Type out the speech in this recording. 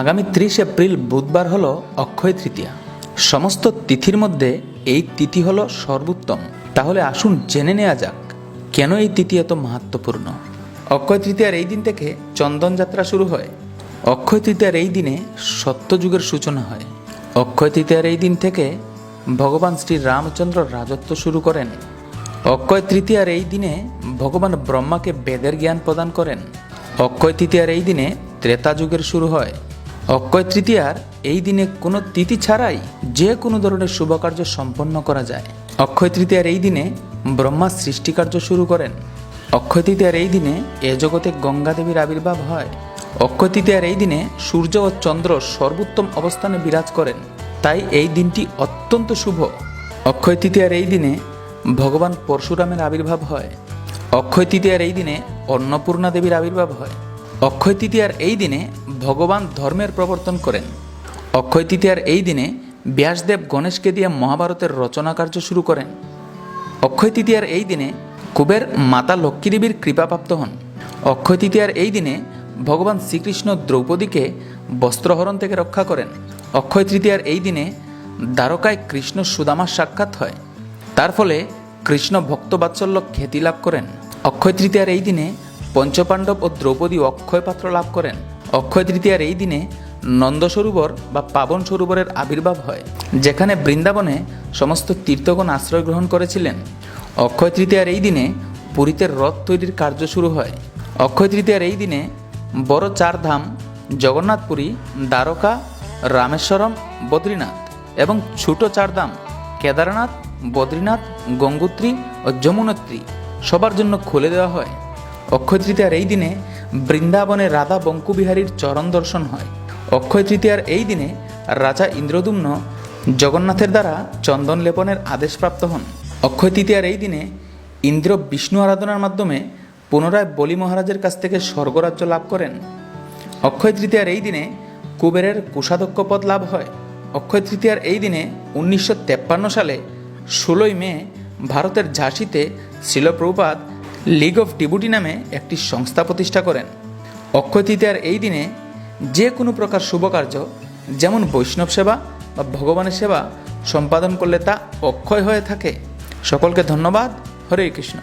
আগামী 30 এপ্রিল বুধবার হলো অক্ষয় তৃতীয়া। সমস্ত তিথির মধ্যে এই তিথি হলো সর্বোত্তম। তাহলে আসুন জেনে নেওয়া যাক কেন এই তিথি এত মাহাত্ম্যপূর্ণ। অক্ষয় তৃতীয়ার এই দিন থেকে চন্দন যাত্রা শুরু হয়। অক্ষয় তৃতীয়ার এই দিনে সত্যযুগের সূচনা হয়। অক্ষয় তৃতীয়ার এই দিন থেকে ভগবান শ্রী রামচন্দ্র রাজত্ব শুরু করেন। অক্ষয় তৃতীয়ার এই দিনে ভগবান ব্রহ্মাকে বেদের জ্ঞান প্রদান করেন। অক্ষয় তৃতীয়ার এই দিনে ত্রেতা যুগের শুরু হয়। অক্ষয় তৃতীয়ার এই দিনে কোনো তিথি ছাড়াই যে কোনো ধরনের শুভ কার্য সম্পন্ন করা যায়। অক্ষয় তৃতীয়ার এই দিনে ব্রহ্মা সৃষ্টিকার্য শুরু করেন। অক্ষয় তৃতীয়ার এই দিনে এ জগতে গঙ্গা দেবীর আবির্ভাব হয়। অক্ষয় তৃতীয়ার এই দিনে সূর্য ও চন্দ্র সর্বোত্তম অবস্থানে বিরাজ করেন, তাই এই দিনটি অত্যন্ত শুভ। অক্ষয় তৃতীয়ার এই দিনে ভগবান পরশুরামের আবির্ভাব হয়। অক্ষয় তৃতীয়ার এই দিনে অন্নপূর্ণা দেবীর আবির্ভাব হয়। অক্ষয় তৃতীয়ার এই দিনে ভগবান ধর্মের প্রবর্তন করেন। অক্ষয় তৃতীয়ার এই দিনে ব্যাসদেব গণেশকে দিয়ে মহাভারতের রচনা কার্য শুরু করেন। অক্ষয় তৃতীয়ার এই দিনে কুবের মাতা লক্ষ্মী দেবীর কৃপাপ্রাপ্ত হন। অক্ষয় তৃতীয়ার এই দিনে ভগবান শ্রীকৃষ্ণ দ্রৌপদীকে বস্ত্রহরণ থেকে রক্ষা করেন। অক্ষয় তৃতীয়ার এই দিনে দ্বারকায় কৃষ্ণ সুদামার সাক্ষাৎ হয়, তার ফলে কৃষ্ণ ভক্তবাৎসল্য খ্যাতি লাভ করেন। অক্ষয় তৃতীয়ার এই দিনে পঞ্চপাণ্ডব ও দ্রৌপদী অক্ষয় পাত্র লাভ করেন। অক্ষয় তৃতীয়ার এই দিনে নন্দ সরোবর বা পাবন সরোবরের আবির্ভাব হয়, যেখানে বৃন্দাবনে সমস্ত তীর্থগণ আশ্রয় গ্রহণ করেছিলেন। অক্ষয় তৃতীয়ার এই দিনে পুরীতে রথ তৈরির কার্য শুরু হয়। অক্ষয় তৃতীয়ার এই দিনে বড় চার ধাম জগন্নাথপুরী, দ্বারকা, রামেশ্বরম, বদ্রীনাথ এবং ছোট চার ধাম কেদারনাথ, বদ্রীনাথ, গঙ্গোত্রী ও যমুনোত্রী সবার জন্য খুলে দেওয়া হয়। অক্ষয় তৃতীয়ার এই দিনে বৃন্দাবনে রাধা বঙ্কুবিহারীর চরণ দর্শন হয়। অক্ষয় তৃতীয়ার এই দিনে রাজা ইন্দ্রদ্যুম্ন জগন্নাথের দ্বারা চন্দন লেপনের আদেশপ্রাপ্ত হন। অক্ষয় তৃতীয়ার এই দিনে ইন্দ্র বিষ্ণু আরাধনার মাধ্যমে পুনরায় বলি মহারাজের কাছ থেকে স্বর্গরাজ্য লাভ করেন। অক্ষয় তৃতীয়ার এই দিনে কুবেরের কোষাধ্যক্ষ পদ লাভ হয়। অক্ষয় তৃতীয়ার এই দিনে 1953 সালে 16 মে ভারতের ঝাঁসিতে Srila Prabhupada League of Devotee নামে একটি সংস্থা প্রতিষ্ঠা করেন। অক্ষয় তৃতীয়ার এই দিনে যে কোনো প্রকার শুভ কার্য, যেমন বৈষ্ণব সেবা বা ভগবানের সেবা সম্পাদন করলে তা অক্ষয় হয়ে থাকে। সকলকে ধন্যবাদ। হরে কৃষ্ণ।